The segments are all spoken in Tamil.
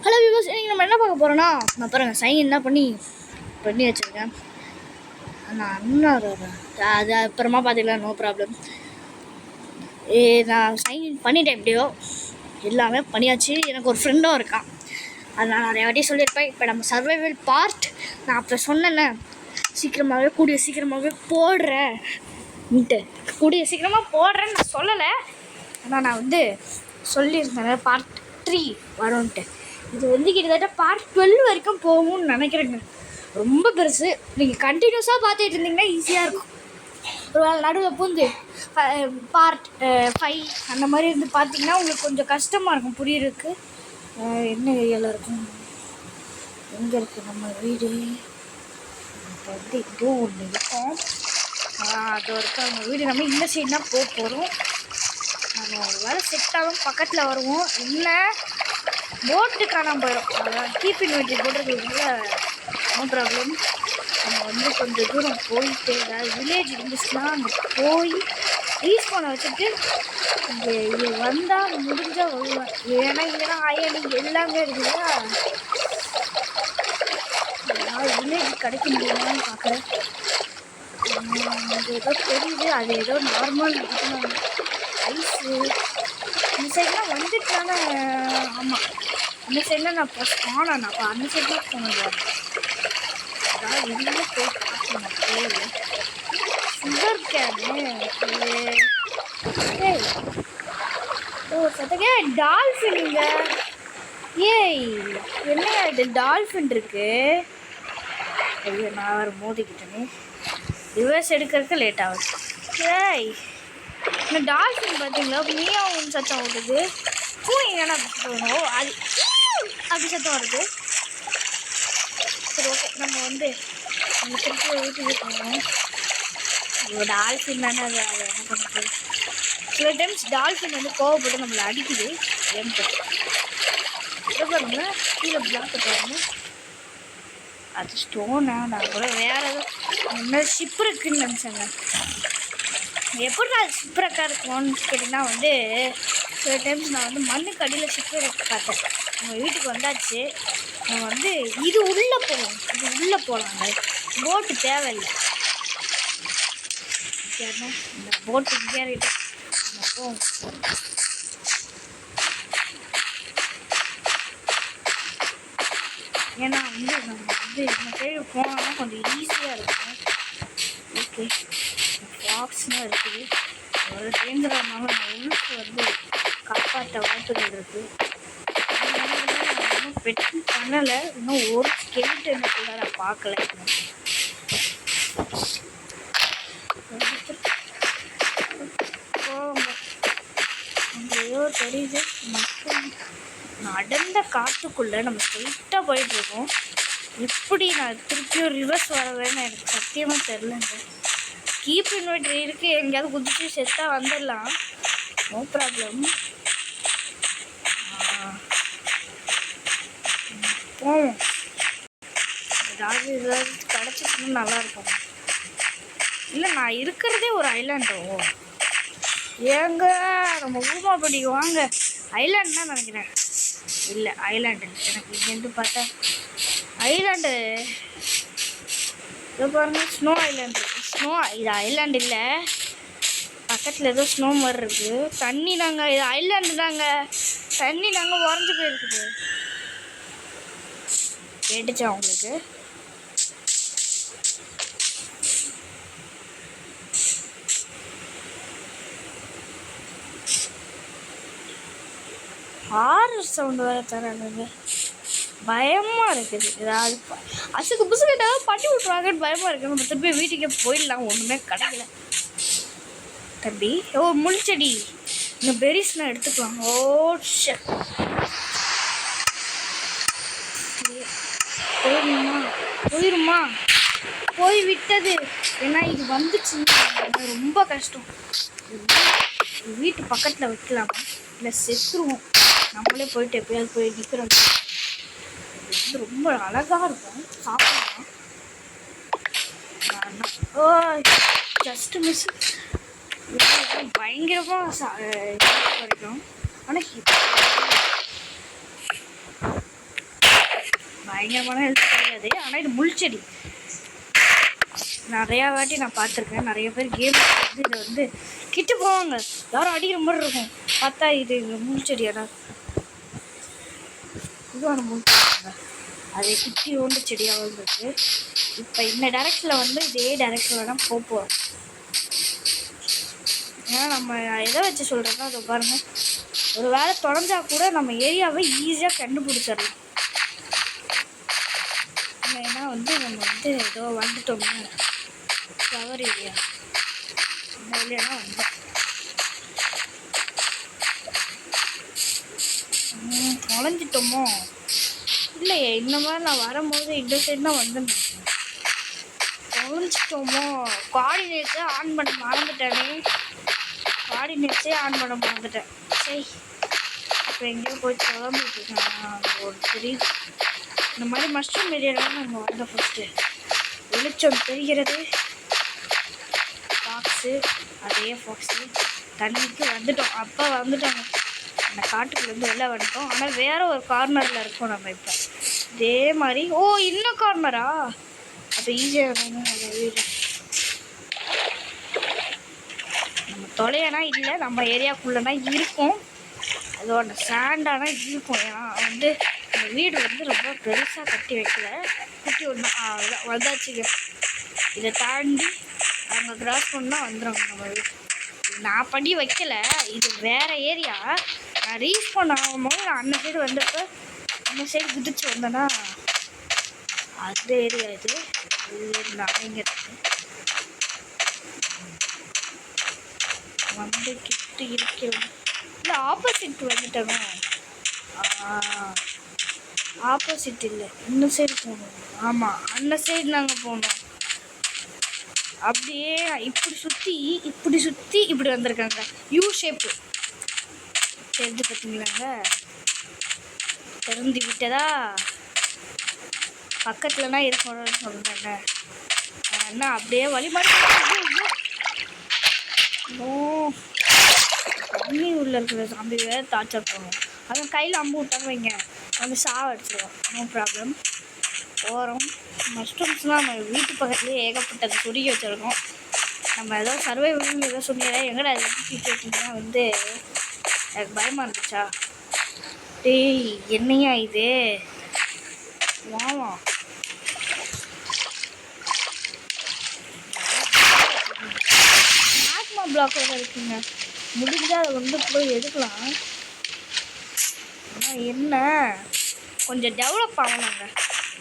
ஹலோ வியூவர்ஸ், இன்றைக்கி நம்ம என்ன பார்க்க போகிறோன்னா, நான் பாருங்கள் சைன் என்ன பண்ணி வச்சுருக்கேன். நான் இன்னும் அது அப்புறமா பார்த்துக்கலாம், நோ ப்ராப்ளம். நான் சைன் பண்ணிட்டேன், எப்படியோ எல்லாமே பண்ணியாச்சு. எனக்கு ஒரு ஃப்ரெண்டும் இருக்கான், அது நான் நிறைய வாட்டி சொல்லியிருப்பேன். இப்போ நம்ம சர்வைவல் பார்ட் நான் அப்போ சொன்னேன்னே, கூடிய சீக்கிரமாகவே போடுறேன்ட்டு கூடிய சீக்கிரமாக போடுறேன்னு நான் சொல்லலை. ஆனால் நான் சொல்லியிருந்தேன் பார்ட் 3 வரும்ன்ட்டு. இது கிட்டத்தட்ட பார்ட் 12 வரைக்கும் போகும்னு நினைக்கிறேங்க. ரொம்ப பெருசு. நீங்கள் கண்டினியூஸாக பார்த்துட்டு இருந்தீங்கன்னா ஈஸியாக இருக்கும். ஒரு வேளை நடுவில் பூந்து பார்ட் 5 அந்த மாதிரி பார்த்தீங்கன்னா உங்களுக்கு கொஞ்சம் கஷ்டமாக இருக்கும் புரியுறதுக்கு. என்ன ஏரியாவில் இருக்கும், எங்கே இருக்குது நம்ம வீடு? இப்போ இதுவும் ஒன்று இருக்கும், அது வரைக்கும் அவங்க வீடு. நம்ம இந்த சைடு தான் போகிறோம். நம்ம ஒரு வேலை செட்டாலும் பக்கத்தில் வருவோம். இல்லை போட்டு காணாமல் போயிடும். அதான் கீப்பின் வெட்டி போட்டுருக்கிறதுக்குள்ள நோ ப்ராப்ளம். நம்ம கொஞ்சம் தூரம் போயிட்டு ஏதாவது வில்லேஜ் இருந்துச்சுன்னா அங்கே போய் ரீஸ்பானை வச்சுட்டு இங்கே வந்தால் முடிஞ்சால் வருவேன். ஏன்னா இங்கே தான் ஐயனிங் எல்லாமே இருக்குதா, ஏதாவது வில்லேஜ் கிடைக்க முடியுமான்னு பார்க்குறேன். அது ஏதோ தெரியுது, அது ஏதோ நார்மல் ஐஸு இந்த சைட்லாம் வந்துட்டானே. ஆமாம், அந்த சைடில் நான் இப்போ போனேன். அப்போ அந்த சைட்லாம் போனேன். அதாவது வெளியே போய் பார்க்கணும். பேர் சுகர் கேனு. ஏய் ஓ சத்தக்கே டால்ஃபின்ங்க. ஏய் என்ன இது டால்ஃபின் இருக்கு? ஐயோ நான் வேறு மோதிக்கிட்டேனே. ரிவர்ஸ் எடுக்கிறதுக்கு லேட் ஆகுது. ஏய் இந்த டால்ஃபின் பார்த்தீங்களா, மியாவும் சத்தம் வருது. பூனைங்க என்ன போகணும், அது அப்படி சத்தம் வருது. சரி ஓகே, நம்ம திருப்பி வீட்டுக்கு போகணும். டால்ஃபின் தானே, அது என்ன பண்ணுறது. சில டைம்ஸ் டால்ஃபின் கோவப்பட்டு நம்மளை அடிக்குது. என்கிட்ட பாருங்க, கீழே பிளாக் பாருங்க, அது ஸ்டோனா. நான் கூட வேறு எதுவும் ஷிப் இருக்குன்னு நினச்சேங்க. எப்படி நான் ஷிப்ரக்காக இருக்கும்னு கேட்டிங்கன்னா சில டைம்ஸ் நான் மண்ணுக்கு அடியில் ஷிப்ரக் பார்த்தேன். நம்ம வீட்டுக்கு வந்தாச்சு. நம்ம இது உள்ளே போகணும், இது உள்ளே போகலாங்க. போட்டு தேவையில்லை. இந்த போட்டு கேறிட்டு போவோம். ஏன்னா நம்ம இந்த சைடு போனோம்னா கொஞ்சம் ஈஸியாக இருக்கும். ஓகே, ஃபாக்ஸ்லாம் இருக்குது. ஒரு டேஞ்சரானாலும் நம்ம உள்ளுக்கு காப்பாற்ற வாய்ப்புகள் இருக்குது. நான் இன்னும் பெட்டு பண்ணலை. இன்னும் ஒரு ஸ்கெலிட்டன் கூட நான் பார்க்கல. ஏதோ தெரியுது. மற்றும் அடர்ந்த காட்டுக்குள்ளே நம்ம ஸ்ட்ரெயிட்டாக போயிட்டுருக்கோம். எப்படி நான் திருப்பியும் ரிவர்ஸ் வரவேன்னு எனக்கு சத்தியமாக தெரிலங்க. கீப் இன்வெர்டர் இருக்குது, எங்கேயாவது குதிச்சு செத்தாக வந்துடலாம், நோ ப்ராப்ளம். போவோம். ஏதாவது கிடச்சிக்கணும், நல்லாயிருக்கும். இல்லை நான் இருக்கிறதே ஒரு ஐலாண்டோ. ஏங்க நம்ம ஊமாப்படி வாங்க. ஐலாண்ட் தான் நினைக்கிறேன். இல்லை ஐலாண்டு எனக்கு இங்கேருந்து பார்த்தா ஐலாண்டு இதோ பாருங்க, ஸ்னோ ஐலாண்டு. இது ஐலாண்டு இல்லை, பக்கத்தில் ஏதோ ஸ்னோ மாதிரி இருக்குது. தண்ணி தாங்க, இது ஐலாண்டு தாங்க. தண்ணி தாங்க உறைஞ்சி போயிருக்குது. கேட்டுச்சா உங்களுக்கு? ஹாரர் சவுண்டு வேறு தராங்க, பயமாக இருக்குது. ஏதாவது அசுக்கு புசுக்கு ஏதாவது பண்ணி விட்ருவாங்கன்னு பயமாக இருக்குது. நம்ம திருப்பி வீட்டுக்கே போயிடலாம், ஒன்றுமே கிடைக்கல. தம்பி ஓ முள்செடி, இந்த பெரிஸ்லாம் எடுத்துக்கலாம். ஓ போயிருமா போய் விட்டது. ஏன்னா இது வந்துச்சுன்னா ரொம்ப கஷ்டம். வீட்டு பக்கத்தில் வைக்கலாமா, இல்லை செத்துருவோம். நம்மளே போயிட்டு எப்பயாவது போய் நிற்கிறோம். ரொம்ப அழகாக இருக்கும், சாப்பிடலாம். ஓ ஜஸ்ட் மிஸ். பயங்கரமாக வரைக்கும். ஆனால் பயங்கரமான ஹெல்த் கிடையாது. ஆனால் இது முள் செடி. நிறையா வாட்டி நான் பார்த்துருக்கேன். நிறைய பேர் கேம் வந்து இதை வந்து கிட்டு போவாங்க, யாரும் அடிக்கிற மாதிரி இருக்கும். பார்த்தா இது முள் செடியாடா, இதுவான முள் செடியாங்க. அதே குட்டி ஓண்டு செடியாக வந்துருக்கு. இப்போ இந்த டைரக்ஷனில் வந்து இதே டைரக்ஷனில் தான் போகிறோம். ஏன்னா நம்ம எதை வச்சு சொல்கிறோன்னா அதை பாருங்கள், ஒரு வேளை தொலைஞ்சா கூட நம்ம ஏரியாவை ஈஸியாக கண்டுபிடிச்சிடலாம். ஏன்னா வந்து நம்ம வந்து ஏதோ வந்துட்டோம்னா ஃப்ளவர் ஏரியா இந்த வழியாக வந்தோம். தொலைஞ்சிட்டோமோ இல்லையே, இந்த மாதிரி நான் வரும்போது இந்த சைடு தான் வந்துட்டேன். தொலைஞ்சிட்டோமோ, கோஆர்டினேட்ஸை ஆன் பண்ண மறந்துட்டேனே. கோஆர்டினேட்ஸே ஆன் பண்ண மறந்துட்டேன். சரி, இப்போ எங்கேயோ போய் குழம்பிட்டு இருக்கேன். ஒரு தெரியுது இந்த மாதிரி மஷ்ரூம் ஏரியாவில் நம்ம வந்த ஃபஸ்ட்டு வெளிச்சம் தெரிகிறது. ஃபாக்ஸு, அதே ஃபாக்ஸு தண்ணிக்கு வந்துட்டோம். அப்போ வந்துட்டோங்க, அந்த காட்டுக்குள்ளேருந்து வெளில வந்துட்டோம். ஆனால் வேறு ஒரு கார்னரில் இருக்கோம் நம்ம இப்போ. இதே மாதிரி இன்னும் கார்னரா, அப்போ ஈஸியாக இருக்கணும். அந்த வீடு நம்ம தொலையனா இல்லை, நம்ம ஏரியாக்குள்ளேனா இருக்கும். அதோட சாண்டானா இருக்கும். ஏன்னா வந்து இந்த வீடு வந்து ரொம்ப பெருசாக கட்டி வைக்கல, குட்டி ஒன்று வந்தாச்சுங்க. இதை தாண்டி அங்கே கிராஸ் பண்ணால் வந்துடுங்க நம்ம வீடு. நான் பண்ணி வைக்கலை, இது வேறு ஏரியா. நான் ரீச் பண்ண ஆகும்போது நான் அந்த சைடு வந்தப்போ அந்த சைடு குதிச்சு வந்தேன்னா அந்த ஏரியா இது. நான் இங்கே வந்து கிட்டு இருக்கிறோம். இல்லை ஆப்போசிட் வந்துட்டோங்க. ஆப்போசிட் இல்லை, இந்த சைடு போகணும். ஆமாம், அந்த சைடு நாங்கள் போகணும். அப்படியே இப்படி சுற்றி இப்படி வந்திருக்காங்க. யூ ஷேப்பு தெரிஞ்சு பார்த்தீங்களாங்க, திறந்து விட்டதா. பக்கத்துலனா இருக்கணும்னு சொல்கிறேங்க. அண்ணா அப்படியே வழி மாறி தண்ணி உள்ள இருக்கிற சாம்பி வேறு டார்ச்சர் பண்ணுவோம். அதுவும் கையில் அம்பு விட்டாங்க வைங்க, வந்து சாவ அடிச்சிடுவோம். No problem. போகிறோம். மஷ்ரூம்ஸ்லாம் நம்ம வீட்டு பக்கத்துலேயே ஏகப்பட்டது சுருகி வச்சுருக்கோம். நம்ம ஏதோ சர்வைவல்னு ஏதோ சொன்னீங்க, எங்கடா அதை எப்படி கேட்டிங்கன்னா வந்து எனக்கு பயமாக இருந்துச்சா. டேய் என்னையா இது, வாமா ஆத்மா பிளாக்கோட இருக்குங்க. முடிஞ்சால் அதை வந்து போய் எடுக்கலாம். ஆனால் என்ன கொஞ்சம் டெவலப் ஆகணுங்க.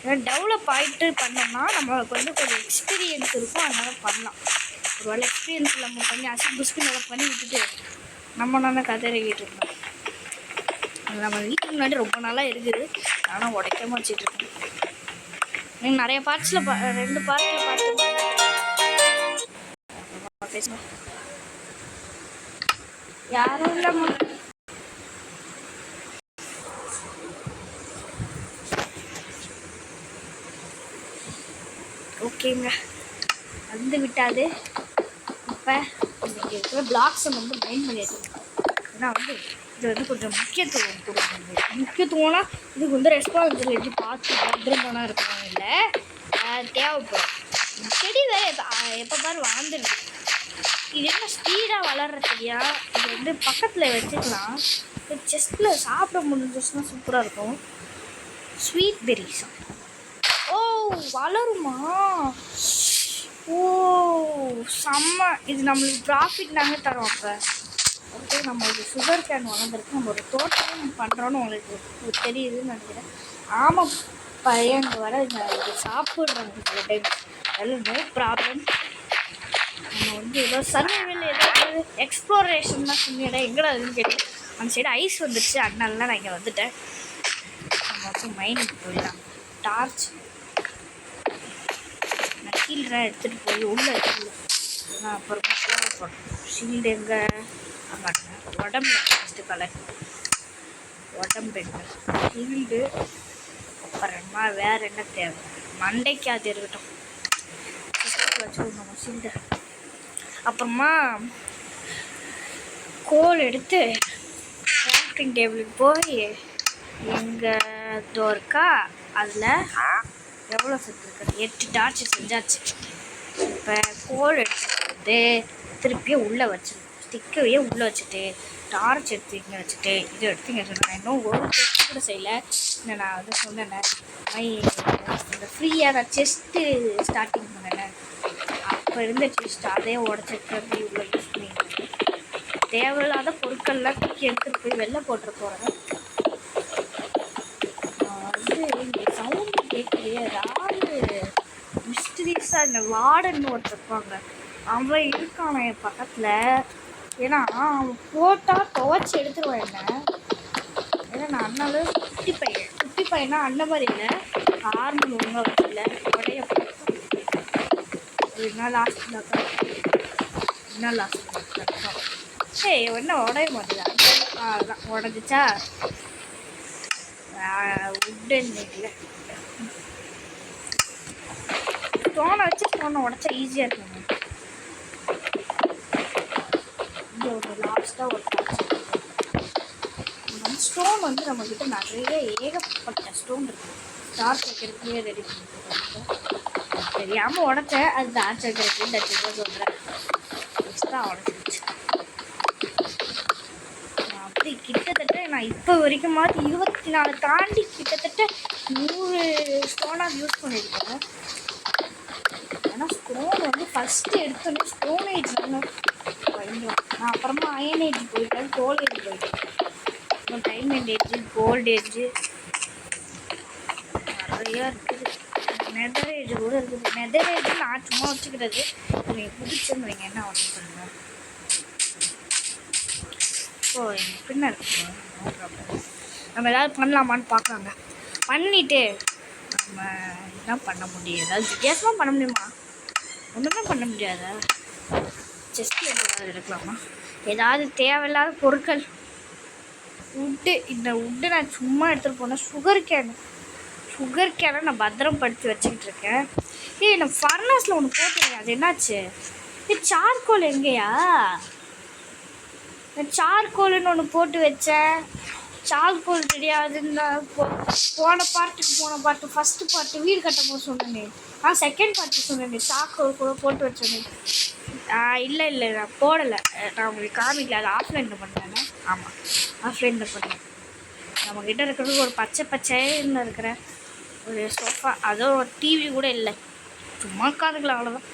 ஏன்னா டெவலப் ஆகிட்டு பண்ணோம்னா நம்மளுக்கு வந்து கொஞ்சம் எக்ஸ்பீரியன்ஸ் இருக்கும், அதனால் பண்ணலாம். ஒரு வேலை எக்ஸ்பீரியன்ஸ் நம்ம கொஞ்சம் அசி புஸ்க்கு நல்லா பண்ணி விட்டுட்டு நம்ம நல்லா கதறிக்கிட்டு இருக்கோம். அது நம்ம வீட்டுக்கு முன்னாடி ரொம்ப நாளாக இருக்குது, ஆனால் உடைக்காம வச்சுட்ருக்கோம். நீங்கள் நிறைய பார்ட்ஸில் 2 பார்ட்டில் பார்த்து பேசணும். யாரும் இல்லைம்மா. ஓகேங்க, வந்து விட்டாது. இப்போ இன்றைக்கி இருக்கிற பிளாக்ஸை வந்து மைண்ட் பண்ணிடுது. ஏன்னா வந்து இது வந்து கொஞ்சம் முக்கியத்துவம் கொடுக்கணும். முக்கியத்துவம்னா இதுக்கு வந்து ரெஸ்பான்சிபிலிட்டி பார்த்து பத்திரமான இருக்கணும். இல்லை தேவைப்படும். செடி வேறு எப்போ பாரு வளர்ந்துருக்கு. இது என்ன ஸ்பீடாக வளர்கிற செடியா, இது வந்து பக்கத்தில் வச்சுக்கலாம். செஸ்ட்டில் சாப்பிட முடிஞ்சிச்சுன்னா சூப்பராக இருக்கும். ஸ்வீட் பெரிஸா வளருமா? செம்ம. இது நம்மளுக்கு ப்ராஃபிட் நாங்கள் தரோம். அப்போ ஓகே, நம்ம ஒரு சுகர் கேன் வளர்ந்துருக்கு, நம்ம ஒரு தோட்டம் பண்ணுறோன்னு உங்களுக்கு தெரியுதுன்னு நினைக்கிறேன். ஆமாம், பையன் வர இது சாப்பிட்றாங்க சில டைம். அதில் நோ ப்ராப்ளம். நம்ம வந்து ஏதோ சர்வைவல் ஏதாவது எக்ஸ்ப்ளோரேஷன் தான் சொன்னீங்க. எங்கடா அதுன்னு கேட்டு அந்த சைடு ஐஸ் வந்துடுச்சு, அதனால நான் இங்கே வந்துட்டேன். நம்ம வந்து மைனுக்கு போயிடலாம். டார்ச் நான் கீழே எடுத்துகிட்டு போய் உள்ளே வச்சுக்கலாம். அப்புறம் தேவைப்படும். ஷீல்டு எங்கே மாட்டேன், உடம்புல ஃபஸ்ட்டு கலர் உடம்பு எங்கே ஷீல்டு. அப்புறமா வேறு என்ன தேவை, மண்டைக்கு அது இருக்கட்டும், வச்சுருந்தோம் ஷீல்டு. அப்புறமா கோல் எடுத்து கிராஃப்டிங் டேபிளுக்கு போய் எங்கள் டோருக்கா அதில் எவ்வளோ செஞ்சுருக்குது 8 டார்ச் செஞ்சாச்சு. இப்போ கோல் எடுத்துட்டு திருப்பியும் உள்ளே வச்சிருக்கோம். ஸ்டிக்கையே உள்ளே வச்சுட்டு டார்ச் எடுத்து இங்கே வச்சுட்டு இது எடுத்து இங்கே சொன்னேன். இன்னும் ஒரு டெஸ்ட் கூட செய்யலை. இல்லை நான் வந்து சொன்னேன் இந்த ஃப்ரீயாக நான் செஸ்ட்டு ஸ்டார்டிங் பண்ணேன். அப்போ இருந்த செஸ்ட் அதே உடச்சிட்டு இவ்வளோ யூஸ் பண்ணியிருக்கேன். தேவையில்லாத பொருட்கள்லாம் தூக்கி எடுத்துகிட்டு போய் வெளில போட்டுற போகிறேன். வந்து இங்கே சவுண்டு கேட்கலையே. ஏதாவது மிஸ்டீரியஸாக இந்த வார்டன் ஒருத்தர் இருப்பாங்க, அவன் இருக்கான என் பக்கத்தில். ஏன்னா அவன் போட்டால் துவைச்சி எடுத்துருவான் என்ன. ஏன்னா நான் அண்ணாலும் குட்டி பையனா அந்த மாதிரி இல்லை, ஹார்மோன் ஒழுங்காக வச்சுல உடைய என்ன லாஸ்ட் சரி என்ன உடைய மாட்டேங்குது. அதுதான் உடஞ்சிச்சா உட்டன் இல்லை. ஸ்டோனை வச்சு ஸ்டோனை உடச்சா ஈஸியாக இருக்குங்க. இங்கே ஒரு லாஸ்ட்டாக ஒரு ஸ்டோன் வந்து நம்மக்கிட்ட நிறைய ஏகப்பட்ட ஸ்டோன் இருக்குது. டார்ச் வைக்கிறதுக்குள்ளே ரெடி பண்ணிட்டு தெரியாமல் உடச்சேன். அது டார்ச் வைக்கிறதுக்கு டச்சுதான் சொல்கிறேன். எக்ஸ்ட்ரா உடச்சிருச்சு. அப்படி கிட்டத்தட்ட நான் இப்போ வரைக்கும் 24 தாண்டி கிட்டத்தட்ட 100 ஸ்டோனாக யூஸ் பண்ணியிருக்கேன். ஏன்னா ஸ்டோன் வந்து ஃபஸ்ட்டு எடுத்தோன்னே ஸ்டோன் ஏஜ் நான் அப்புறமா அயன் ஏஜ் போயிட்டேன், கோல்ட் ஏஜ் போயிட்டேன், அப்புறம் டைமண்ட் ஏஜ், கோல்டு ஏஜ் நிறையா இருக்குது. நெதர் ஏஜ் கூட இருக்குது. நெதர் ஏஜ் நான் சும்மா வச்சுக்கிறது. நீங்கள் பிடிச்சுன்னு வைங்க என்ன ஒன்று பண்ணுங்க. ஸோ பின்ன இருக்குங்க நம்ம ஏதாவது பண்ணலாமான்னு பார்க்கலாங்க. பண்ணிவிட்டு நம்ம என்ன பண்ண முடியும், ஏதாவது வித்தியாசமாக பண்ண முடியுமா? ஒன்றுமே பண்ண முடியாதா? செஸ்ட்டில் ஏதாவது எடுக்கலாமா? ஏதாவது தேவையில்லாத பொருட்கள் உட்டு. இந்த உட்டு நான் சும்மா எடுத்துகிட்டு போனேன். சுகர் கேனை நான் பத்திரப்படுத்தி வச்சுக்கிட்டு இருக்கேன். நான் ஃபர்னஸில் ஒன்று போட்டுருக்கேன், அது என்னாச்சு? சார்கோல் எங்கேயா? சார்கோல்னு ஒன்று போட்டு வச்சேன். சார்கோல் ரெடியாகுதுன்னு போன பார்ட்டு ஃபஸ்ட்டு பார்ட்டு வீடு கட்டும் போது சொன்னேன். செகண்ட் பார்ட்டு சொன்னேன். சார்கோல் கூட போட்டு வச்சேன். இல்லை நான் போடலை. நான் உங்களுக்கு காமிக்கல. அது ஆஃப்லைனில் பண்ணேன். ஆமாம், ஆஃப்லைனில் பண்ணேன். நம்மக்கிட்ட இருக்கிறது ஒரு பச்சைன்னு இருக்கிற ஒரு சோஃபா, அதோ ஒரு டிவி கூட இல்லை, சும்மா உட்காந்துக்கலாம், அவ்வளோதான்.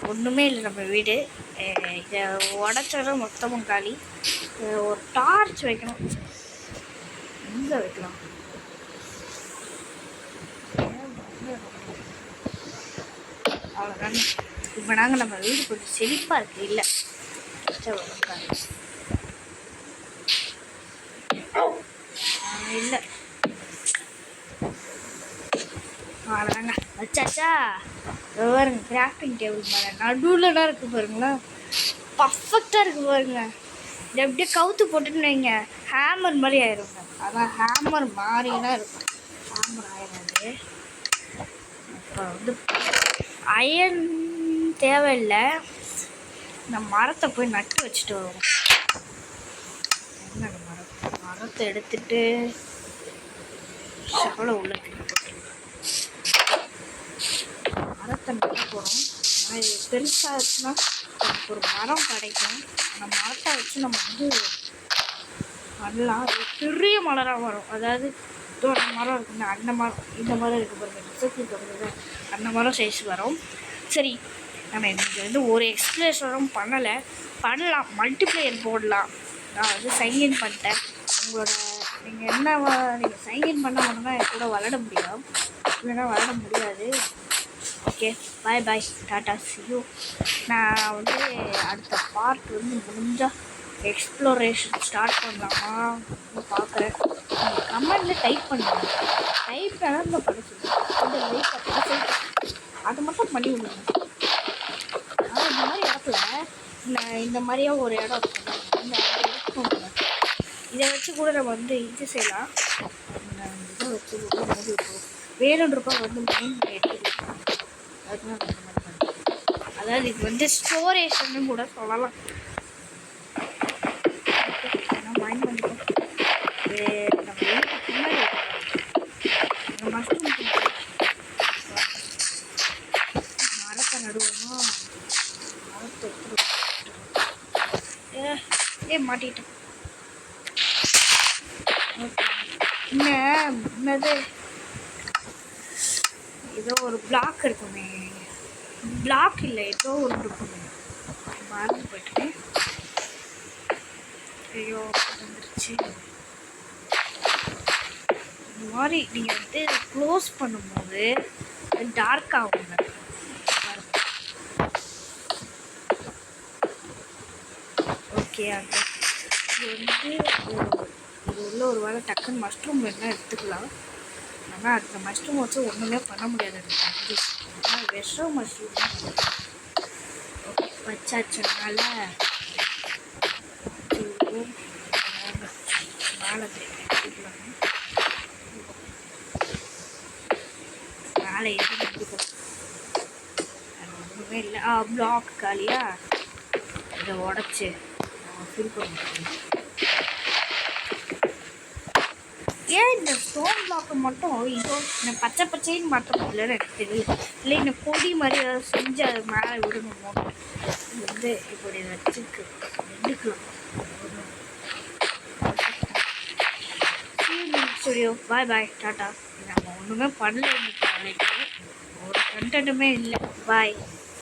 ஒன்றுமே இல்லை நம்ம வீடு. இதை உடச்சோட மொத்தமும் காலி. ஒரு டார்ச் வைக்கணும். எங்கே வைக்கலாம்? அவ்வளோதாங்க. இப்போ நாங்கள் நம்ம வீடு கொஞ்சம் செழிப்பாக இருக்குது. இல்லை இல்லை அவ்வளோதாங்க. வச்சாச்சா பாருங்க. கிராஃப்டிங் டேபிள் மேலே நடுவில் தான் இருக்குது பாருங்களேன். பர்ஃபெக்டாக இருக்குது பாருங்க. இது எப்படியே கவுத்து போட்டுன்னு வைங்க, ஹேமர் மாதிரி ஆயிருங்க. அதான் ஹேமர் மாதிரிலாம் இருக்கும். ஹேமர் ஆயிடாது. இப்போ வந்து அயன் தேவையில்லை. இந்த மரத்தை போய் நட்டு வச்சுட்டு வருவோம். என்ன மரத்தை எடுத்துட்டு சவலை உள்ள மரத்தை நட்டு போகிறோம். ஆனால் இது பெருசாக இருக்குன்னா நமக்கு ஒரு மரம் கிடைக்கும். அந்த மரத்தை வச்சு நம்ம வந்து பண்ணலாம். அது பெரிய மலராக வரும். அதாவது ஒரு மரம் இருக்குங்க, அந்த மரம் இந்த மரம் இருக்குது பாருங்க, அந்த மரம் சைஸ் வரும். சரி, நம்ம இன்றைக்கி வந்து ஒரு எக்ஸ்பிளேஷனும் பண்ணலாம். மல்டிப்ளேயர் போடலாம். நான் வந்து சைன்இன் பண்ணிட்டேன். உங்களோட நீங்கள் சைன்இன் பண்ண மட்டும்தான் என் கூட விளாட முடியும், இல்லைன்னா விளாட முடியாது. ஓகே, பாய் டாட்டா சியூ. நான் வந்து அடுத்த பார்ட் வந்து முடிஞ்சால் எக்ஸ்ப்ளோரேஷன் ஸ்டார்ட் பண்ணலாமா பார்க்குறேன். நீங்கள் கமெண்டில் டைப் பண்ணுங்கள். டைப் பண்ணால் இந்த படிச்சு அது மட்டும் பண்ணி விடுங்க. ஆனால் இந்த மாதிரி இடத்துல இந்த மாதிரியே ஒரு இடம் இருக்கும். இந்த இடம் இதை வச்சு கூட நம்ம வந்து இது செய்யலாம். இதை வச்சு கூட மூடி விட்டுருவோம். வேணுன்றப்ப வந்து மைண்ட் எடுத்துக்கலாம். அதுதான் இந்த மாதிரி பண்ணுறோம். அதாவது இது வந்து ஸ்டோரேஷன்னு கூட சொல்லலாம். மைண்ட் பண்ணிட்டோம். நம்ம வீட்டுக்கு மாட்டிட்டேன். என்னது ஏதோ ஒரு பிளாக் இருக்குமே, பிளாக் இல்லை ஏதோ ஒன்று இருக்குமே, மறந்து போயிட்டேன். ஐயோ வந்துருச்சு. இந்த மாதிரி நீங்கள் வந்து க்ளோஸ் பண்ணும்போது டார்க் ஆகுங்க. ஓகே, அது வந்து இது உள்ள ஒரு வேளை டக்குன்னு மஷ்ரூம் வேணால் எடுத்துக்கலாம். ஆனால் அந்த மஷ்ரூம் வச்சு ஒன்றுமே பண்ண முடியாது. எனக்கு ஆனால் விஷம் மஷ்ரூம் வச்சாச்சுனால மேலே மேலே எதுவும் எடுத்துக்கலாம். அது ஒன்றுமே இல்லை. பிளாக் காலியா இதை உடச்சி ஃபில் பண்ண முடியும். ஏன் இந்த ஸ்டோன் பிளாக்கு மட்டும் இதோ இந்த பச்சை பச்சைன்னு மாற்ற முடியலன்னு எனக்கு தெரியல. இல்லை இந்த கொடி மாதிரி ஏதாவது செஞ்சு அது மேலே விடணுமோ. இது வந்து இப்படி வச்சுருக்கு எடுக்கலாம். ஸ்டுடியோ பாய் பாய் டாட்டா. நம்ம ஒன்றுமே பண்ணல, இன்னைக்கு ஒரு கண்டென்ட்டுமே இல்லை. பாய்.